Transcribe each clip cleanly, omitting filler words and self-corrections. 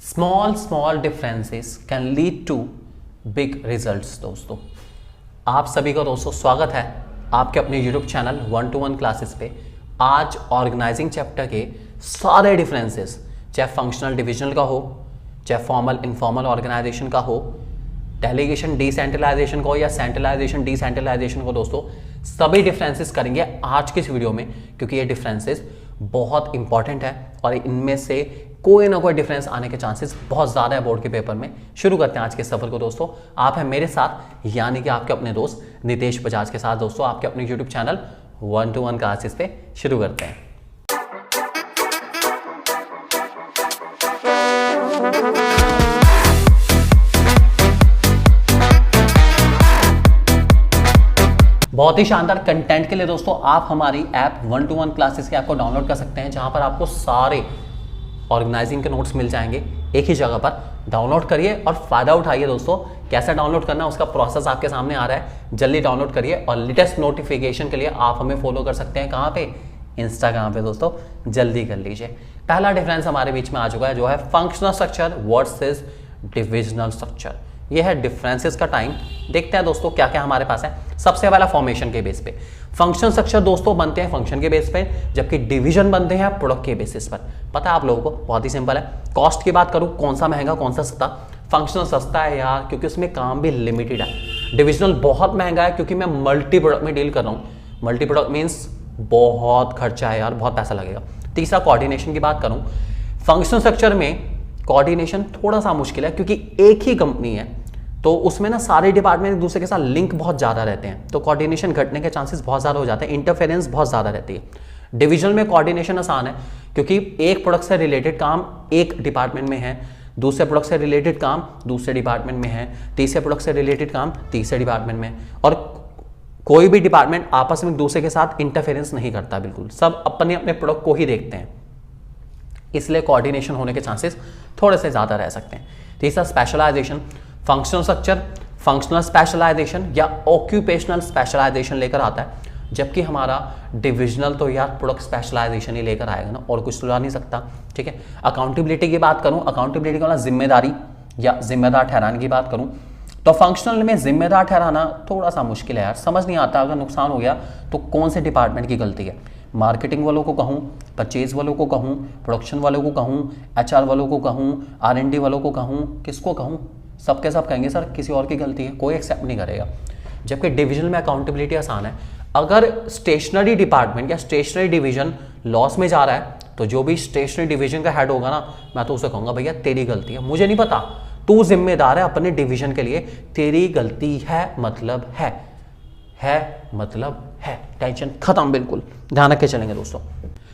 Small differences can lead to big results. दोस्तों आप सभी का दोस्तों स्वागत है आपके अपने YouTube चैनल 1-to-1 क्लासेस पे। आज ऑर्गेनाइजिंग चैप्टर के सारे डिफरेंसेस, चाहे फंक्शनल डिविजनल का हो, चाहे फॉर्मल इनफॉर्मल ऑर्गेनाइजेशन का हो, डेलीगेशन डिसेंट्रलाइजेशन का हो या सेंट्रलाइजेशन डिसेंट्रलाइजेशन को, दोस्तों सभी डिफरेंसेस करेंगे आज की इस वीडियो में, क्योंकि ये डिफरेंसेस बहुत इंपॉर्टेंट है और इनमें से कोई ना कोई डिफरेंस आने के चांसेस बहुत ज़्यादा है बोर्ड के पेपर में। शुरू करते हैं आज के सफर को दोस्तों। आप हैं मेरे साथ, यानी कि आपके अपने दोस्त नितेश बजाज के साथ दोस्तों, आपके अपने YouTube चैनल 1-to-1 क्लासेस पे शुरू करते हैं। बहुत ही शानदार कंटेंट के लिए दोस्तों आप हमारी ऐप 1-to-1 क्लासेस के ऐप को डाउनलोड कर सकते हैं, जहां पर आपको सारे ऑर्गेनाइजिंग के नोट्स मिल जाएंगे एक ही जगह पर। डाउनलोड करिए और फायदा उठाइए दोस्तों। कैसे डाउनलोड करना है उसका प्रोसेस आपके सामने आ रहा है, जल्दी डाउनलोड करिए। और लेटेस्ट नोटिफिकेशन के लिए आप हमें फॉलो कर सकते हैं, कहाँ पे? इंस्टाग्राम पे दोस्तों, जल्दी कर लीजिए। पहला डिफरेंस हमारे बीच में आ चुका है, जो है functional structure versus divisional structure. यह है डिफरेंसेस का टाइम। देखते हैं दोस्तों क्या क्या हमारे पास है। सबसे पहला फॉर्मेशन के बेस पे फंक्शन स्ट्रक्चर दोस्तों बनते हैं फंक्शन के बेस पे, जबकि डिवीजन बनते हैं प्रोडक्ट के बेसिस पर। पता है आप लोगों को, बहुत ही सिंपल है। कॉस्ट की बात करूं, कौन सा महंगा कौन सा सस्ता? फंक्शनल सस्ता है यार, क्योंकि उसमें काम भी लिमिटेड है। डिविजनल बहुत महंगा है, क्योंकि मैं मल्टी प्रोडक्ट में डील कर रहा हूं। मल्टी प्रोडक्ट मीन्स बहुत खर्चा है यार, बहुत पैसा लगेगा। तीसरा कोऑर्डिनेशन की बात करूं, फंक्शनल स्ट्रक्चर में कोऑर्डिनेशन थोड़ा सा मुश्किल है, क्योंकि एक ही कंपनी है तो उसमें ना सारे डिपार्टमेंट एक दूसरे के साथ लिंक बहुत ज़्यादा रहते हैं, तो कोऑर्डिनेशन घटने के चांसेस बहुत ज़्यादा हो जाते हैं, इंटरफेरेंस बहुत ज़्यादा रहती है। डिविजनल में कोऑर्डिनेशन आसान है, क्योंकि एक प्रोडक्ट से रिलेटेड काम एक डिपार्टमेंट में है, दूसरे प्रोडक्ट से रिलेटेड काम दूसरे डिपार्टमेंट में है, तीसरे प्रोडक्ट से रिलेटेड काम तीसरे डिपार्टमेंट में, और कोई भी डिपार्टमेंट आपस में एक दूसरे के साथ इंटरफेरेंस नहीं करता, बिल्कुल सब अपने अपने प्रोडक्ट को ही देखते हैं, इसलिए कोऑर्डिनेशन होने के चांसेस थोड़े से ज़्यादा रह सकते हैं। तीसरा specialisation, functional structure functional specialisation या ऑक्यूपेशनल स्पेशलाइजेशन लेकर आता है, जबकि हमारा डिविजनल तो यार प्रोडक्ट स्पेशलाइजेशन ही लेकर आएगा ना, और कुछ तो ला नहीं सकता। ठीक है। अकाउंटेबिलिटी की बात करूं, अकाउंटेबिलिटी का जिम्मेदारी या जिम्मेदार ठहराने की बात करूं, तो फंक्शनल में जिम्मेदार ठहराना थोड़ा सा मुश्किल है यार, समझ नहीं आता अगर नुकसान हो गया तो कौन से डिपार्टमेंट की गलती है। मार्केटिंग वालों को कहूँ, परचेज वालों को कहूँ, प्रोडक्शन वालों को कहूँ, HR वालों को कहूँ, R&D वालों को कहूँ, किसको कहूँ? सबके सब कहेंगे सर किसी और की गलती है, कोई एक्सेप्ट नहीं करेगा। जबकि डिविजन में अकाउंटेबिलिटी आसान है। अगर स्टेशनरी डिपार्टमेंट या स्टेशनरी डिवीजन लॉस में जा रहा है, तो जो भी स्टेशनरी डिवीजन का हेड होगा ना, मैं तो उसे कहूँगा भैया तेरी गलती है, मुझे नहीं पता, तू जिम्मेदार है अपने डिवीजन के लिए, तेरी गलती है मतलब है मतलब है, टेंशन खत्म, बिल्कुल ध्यान रख के चलेंगे दोस्तों।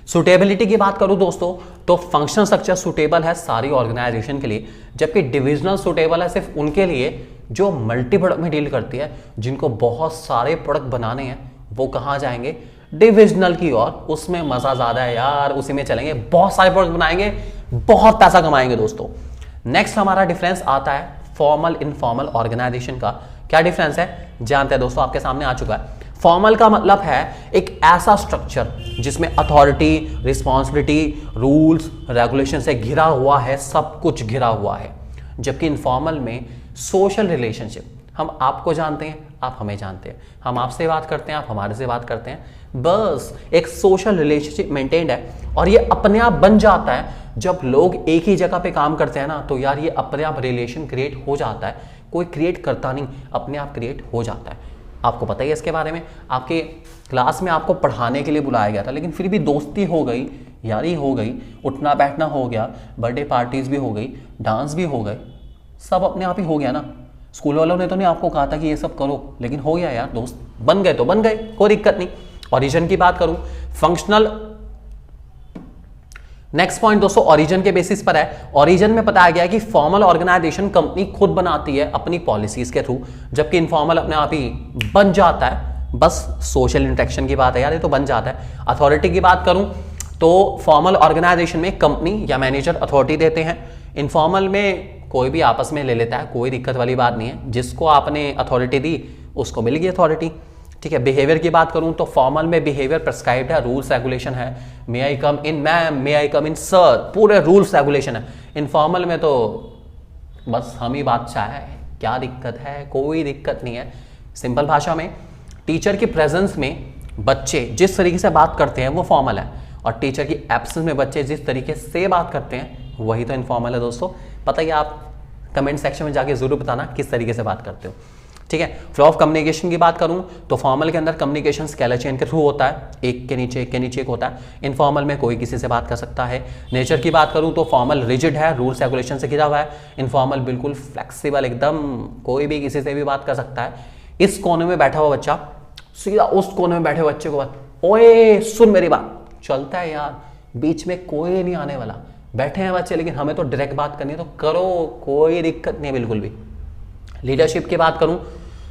सुटेबिलिटी की बात करूं दोस्तों, तो फंक्शनल स्ट्रक्चर सुटेबल है सारी ऑर्गेनाइजेशन के लिए, जबकि डिविजनल सुटेबल है सिर्फ उनके लिए जो मल्टी प्रोडक्ट में डील करती है, जिनको बहुत सारे प्रोडक्ट बनाने हैं, वो कहाँ जाएंगे? डिविजनल की ओर। उसमें मजा ज्यादा है यार, उसी में चलेंगे, बहुत सारे प्रोडक्ट बनाएंगे, बहुत पैसा कमाएंगे दोस्तों। नेक्स्ट हमारा डिफरेंस आता है फॉर्मल इनफॉर्मल ऑर्गेनाइजेशन का। क्या डिफरेंस है जानते हैं दोस्तों, आपके सामने आ चुका है। फॉर्मल का मतलब है एक ऐसा स्ट्रक्चर जिसमें अथॉरिटी, रिस्पॉन्सिबिलिटी, रूल्स, रेगुलेशन से घिरा हुआ है, सब कुछ घिरा हुआ है। जबकि इनफॉर्मल में सोशल रिलेशनशिप, हम आपको जानते हैं, आप हमें जानते हैं, हम आपसे बात करते हैं, आप हमारे से बात करते हैं, बस एक सोशल रिलेशनशिप मेंटेन्ड है। और ये अपने आप बन जाता है जब लोग एक ही जगह पे काम करते हैं ना, तो यार ये अपने आप रिलेशन क्रिएट हो जाता है। कोई क्रिएट करता नहीं, अपने आप क्रिएट हो जाता है। आपको पता ही है इसके बारे में, आपके क्लास में आपको पढ़ाने के लिए बुलाया गया था, लेकिन फिर भी दोस्ती हो गई, यारी हो गई, उठना बैठना हो गया, बर्थडे पार्टीज भी हो गई, डांस भी हो गए, सब अपने आप ही हो गया ना। स्कूल वालों ने तो नहीं आपको कहा था कि ये सब करो, लेकिन हो गया यार, दोस्त बन गए तो बन गए, कोई दिक्कत नहीं। ओरिजिन की बात करूं, फंक्शनल, नेक्स्ट पॉइंट दोस्तों ओरिजिन के बेसिस पर है। ओरिजिन में बताया गया है कि फॉर्मल ऑर्गेनाइजेशन कंपनी खुद बनाती है अपनी पॉलिसीज के थ्रू, जबकि इनफॉर्मल अपने आप ही बन जाता है, बस सोशल इंटरेक्शन की बात है यार, ये तो बन जाता है। अथॉरिटी की बात करूं तो फॉर्मल ऑर्गेनाइजेशन में कंपनी या मैनेजर अथॉरिटी देते हैं, इनफॉर्मल में कोई भी आपस में ले लेता है, कोई दिक्कत वाली बात नहीं है। जिसको आपने अथॉरिटी दी उसको मिल गई अथॉरिटी। ठीक है। बिहेवियर की बात करूं तो फॉर्मल में बिहेवियर प्रेस्क्राइब्ड है, रूल्स रेगुलेशन है। May I come in ma'am, may I come in sir, पूरे रूल्स रेगुलेशन है। इनफॉर्मल में तो बस हम ही बादशाह है, क्या दिक्कत है, कोई दिक्कत नहीं है। सिंपल भाषा में टीचर की प्रेजेंस में बच्चे जिस तरीके से बात करते हैं वो फॉर्मल है, और टीचर की एब्सेंस में बच्चे जिस तरीके से बात करते हैं वही तो इनफॉर्मल है दोस्तों। पता ही, आप कमेंट सेक्शन में जाके जरूर बताना किस तरीके से बात करते हो, ठीक है। फ्लो ऑफ कम्युनिकेशन की बात करूं तो फॉर्मल के अंदर कम्युनिकेशन स्केलर चेन के थ्रू होता है, एक के नीचे एक के नीचे एक होता है। इनफॉर्मल में कोई किसी से बात कर सकता है। नेचर की बात करूं तो फॉर्मल रिजिड है, रूल्स रेगुलेशन से घिरा हुआ है। इनफॉर्मल बिल्कुल फ्लेक्सिबल, एकदम कोई भी किसी से भी बात कर सकता है। इस कोने में बैठा हुआ बच्चा सीधा उस कोने में बैठे बच्चे को बात, ओए सुन मेरी बात, चलता है यार, बीच में कोई नहीं आने वाला। बैठे हैं बच्चे लेकिन हमें तो डायरेक्ट बात करनी है तो करो, कोई दिक्कत नहीं है बिल्कुल भी। लीडरशिप की बात करूं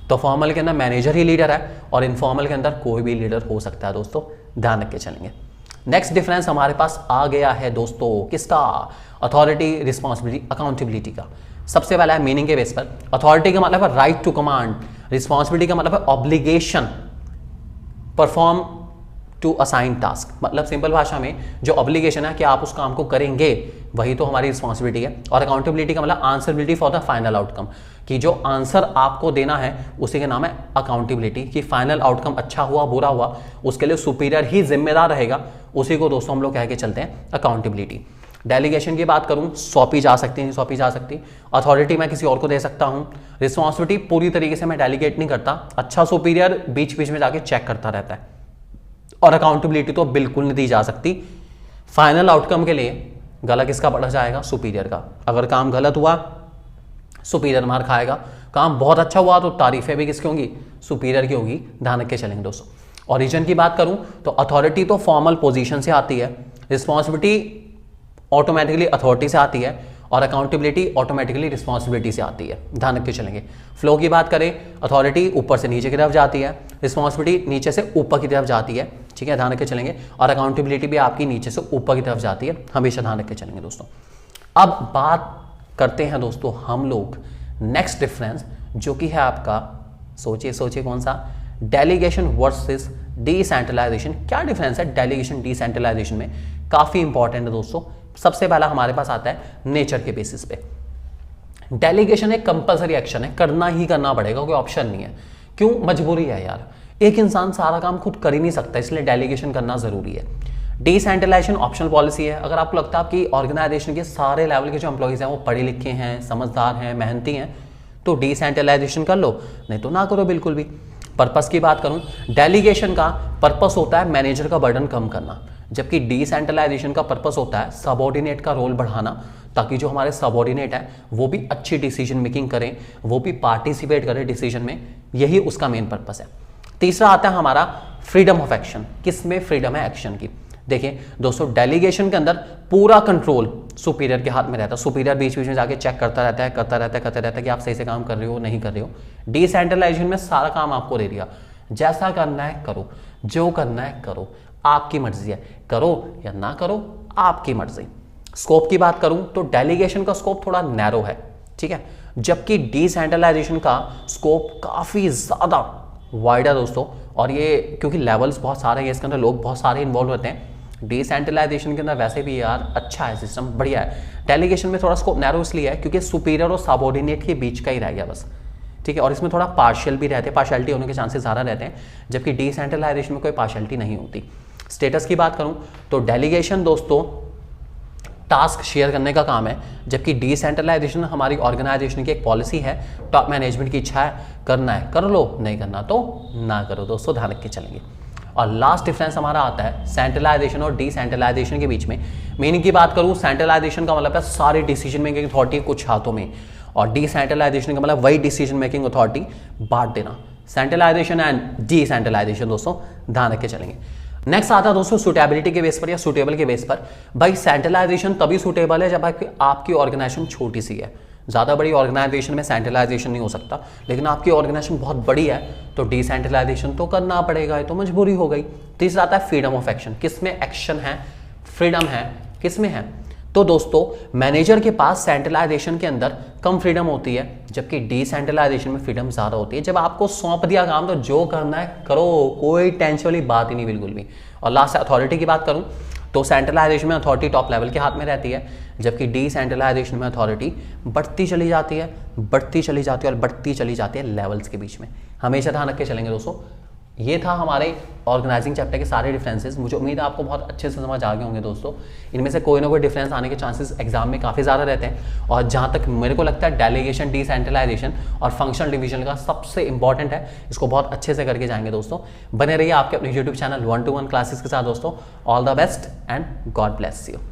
तो फॉर्मल के अंदर मैनेजर ही लीडर है, और इनफॉर्मल के अंदर कोई भी लीडर हो सकता है दोस्तों, ध्यान रख के चलेंगे। नेक्स्ट डिफरेंस हमारे पास आ गया है दोस्तों, किसका? अथॉरिटी, रिस्पॉन्सिबिलिटी, अकाउंटेबिलिटी का। सबसे पहला है मीनिंग के बेस पर। अथॉरिटी का मतलब है राइट टू कमांड, रिस्पॉन्सिबिलिटी का मतलब है obligation perform to assign task. मतलब सिंपल भाषा में जो ऑब्लिगेशन है कि आप उस काम को करेंगे वही तो हमारी रिस्पॉन्सिबिलिटी है। और अकाउंटेबिलिटी का मतलब आंसरबिलिटी फॉर द फाइनल आउटकम, कि जो आंसर आपको देना है उसी के नाम है अकाउंटेबिलिटी, कि फाइनल आउटकम अच्छा हुआ बुरा हुआ उसके लिए सुपीरियर ही जिम्मेदार रहेगा, उसी को दोस्तों हम लोग कह के चलते हैं अकाउंटेबिलिटी। डेलीगेशन की बात करूं, सौंपी जा सकती है, सौंपी जा सकती। अथॉरिटी मैं किसी और को दे सकता हूं। रिस्पॉन्सिबिलिटी पूरी तरीके से मैं डेलीगेट नहीं करता, अच्छा सुपीरियर बीच बीच में जाके चेक करता रहता है। और अकाउंटेबिलिटी तो बिल्कुल नहीं दी जा सकती। फाइनल आउटकम के लिए गला किसका पड़ा जाएगा? सुपीरियर का। अगर काम गलत हुआ सुपीरियर मार खाएगा, काम बहुत अच्छा हुआ तो तारीफें भी किसकी होंगी? सुपीरियर की होगी, ध्यान रख के चलेंगे दोस्तों। ओरिजिन की बात करूं तो अथॉरिटी तो फॉर्मल पोजीशन से आती है, रिस्पॉन्सिबिलिटी ऑटोमेटिकली अथॉरिटी से आती है, और अकाउंटेबिलिटी ऑटोमेटिकली रिस्पॉन्सिबिलिटी से आती है, ध्यान रख के चलेंगे। फ्लो की बात करें, अथॉरिटी ऊपर से नीचे की तरफ जाती है, रिस्पॉन्सिबिलिटी नीचे से ऊपर की तरफ जाती है, ठीक है, ध्यान रख के चलेंगे। और अकाउंटेबिलिटी भी आपकी नीचे से ऊपर की तरफ जाती है, हमेशा ध्यान रख के चलेंगे दोस्तों। अब बात करते हैं दोस्तों हम लोग नेक्स्ट डिफरेंस, जो कि है आपका, सोचिए सोचिए कौन सा? Delegation versus decentralisation. क्या डिफरेंस है डेलीगेशन डिसेंट्रलाइजेशन में? काफी इंपॉर्टेंट है दोस्तों। सबसे पहला हमारे पास आता है नेचर के बेसिस पे। डेलीगेशन एक कंपलसरी एक्शन है, करना ही करना पड़ेगा, कोई ऑप्शन नहीं है। क्यों? मजबूरी है यार, एक इंसान सारा काम खुद कर ही नहीं सकता, इसलिए डेलीगेशन करना जरूरी है। डिसेंट्रलाइजेशन ऑप्शनल पॉलिसी है। अगर आपको लगता है कि ऑर्गेनाइजेशन के सारे लेवल के जो एम्प्लॉइज हैं वो पढ़े लिखे हैं, समझदार हैं, मेहनती हैं, तो डिसेंट्रलाइजेशन कर लो, नहीं तो ना करो बिल्कुल भी। पर्पस की बात करूं, डेलीगेशन का पर्पस होता है मैनेजर का बर्डन कम करना, जबकि डिसेंट्रलाइजेशन का पर्पस होता है सबऑर्डिनेट का रोल बढ़ाना, ताकि जो हमारे सबऑर्डिनेट है वो भी अच्छी डिसीजन मेकिंग करें, वो भी पार्टिसिपेट करें डिसीजन में, यही उसका मेन पर्पस है। तीसरा आता है हमारा फ्रीडम ऑफ एक्शन। किसमें फ्रीडम है एक्शन की? देखिए दोस्तों, डेलीगेशन के अंदर पूरा कंट्रोल सुपीरियर के हाथ में रहता है। सुपीरियर बीच बीच में जाके चेक करता रहता है कि आप सही से काम कर रहे हो नहीं कर रहे हो। डिसेंट्रलाइजेशन में सारा काम आपको दे दिया, जैसा करना है करो, जो करना है करो, आपकी मर्जी है, करो या ना करो आपकी मर्जी। स्कोप की बात करूं तो डेलीगेशन का स्कोप थोड़ा नैरो है, ठीक है, जबकि डिसेंट्रलाइजेशन का स्कोप काफी ज्यादा वाइड है दोस्तों। और ये क्योंकि लेवल्स बहुत सारे हैं, इसके अंदर लोग बहुत सारे इन्वॉल्व होते हैं। डिसेंट्रलाइजेशन के अंदर वैसे भी यार अच्छा है सिस्टम, बढ़िया है। डेलीगेशन में थोड़ा स्कोप नैरो इसलिए है क्योंकि सुपीरियर और सबऑर्डिनेट के बीच का ही रह गया बस, ठीक है, और इसमें थोड़ा पार्शियल भी रहते हैं, पार्शियलिटी होने के चांसेस ज़्यादा रहते हैं, जबकि डिसेंट्रलाइजेशन में कोई पार्शियलिटी नहीं होती। स्टेटस की बात करूं तो डेलीगेशन दोस्तों टास्क शेयर करने का काम है, जबकि डिसेंट्रलाइजेशन हमारी ऑर्गेनाइजेशन की एक पॉलिसी है, टॉप मैनेजमेंट की इच्छा है, करना है कर लो, नहीं करना तो ना करो दोस्तों, ध्यान रख के चलेंगे। और लास्ट डिफरेंस हमारा आता है सेंट्रलाइजेशन और डिसेंट्रलाइजेशन के बीच में। मीनिंग की बात करूं, सेंट्रलाइजेशन का मतलब है सारी डिसीजन मेकिंग अथॉरिटी कुछ हाथों में, और डिसेंट्रलाइजेशन का मतलब वही डिसीजन मेकिंग अथॉरिटी बांट देना। सेंट्रलाइजेशन एंड डिसेंट्रलाइजेशन दोस्तों, ध्यान रख के चलेंगे। नेक्स्ट आता है दोस्तों सुटेबिलिटी के बेस पर या सुटेबल के बेस पर। भाई सेंट्रलाइजेशन तभी सुटेबल है जब आपकी ऑर्गेनाइजेशन छोटी सी है। ज़्यादा बड़ी ऑर्गेनाइजेशन में सेंट्रलाइजेशन नहीं हो सकता, लेकिन आपकी ऑर्गेनाइजेशन बहुत बड़ी है तो डिसेंट्रलाइजेशन तो करना पड़ेगा, ये तो मजबूरी हो गई। तीसरा आता है फ्रीडम ऑफ एक्शन। किस में एक्शन है, फ्रीडम है, किस में है? तो दोस्तों मैनेजर के पास सेंट्रलाइजेशन के अंदर कम फ्रीडम होती है, जबकि डिसेंट्रलाइजेशन में फ्रीडम ज़्यादा होती है। जब आपको सौंप दिया काम तो जो करना है करो, कोई टेंशन वाली बात ही नहीं बिल्कुल भी। और लास्ट अथॉरिटी की बात करूं तो सेंट्रलाइजेशन में अथॉरिटी टॉप लेवल के हाथ में रहती है, जबकि डिसेंट्रलाइजेशन में अथॉरिटी बढ़ती चली जाती है, बढ़ती चली जाती है और बढ़ती चली जाती है लेवल्स के बीच में। हमेशा ध्यान रख के चलेंगे दोस्तों। ये था हमारे ऑर्गेनाइजिंग चैप्टर के सारे डिफरेंसेस। मुझे उम्मीद है आपको बहुत अच्छे से समझ आ गए होंगे दोस्तों। इनमें से कोई ना कोई डिफरेंस आने के चांसेस एग्जाम में काफ़ी ज़्यादा रहते हैं। और जहाँ तक मेरे को लगता है डेलीगेशन, डिसेंट्रलाइजेशन और फंक्शनल डिवीजन का सबसे इंपॉर्टेंट है। इसको बहुत अच्छे से करके जाएंगे दोस्तों। बने रहिए आपके अपने यूट्यूब चैनल 1-to-1 क्लासेस के साथ दोस्तों। All the best and God bless you.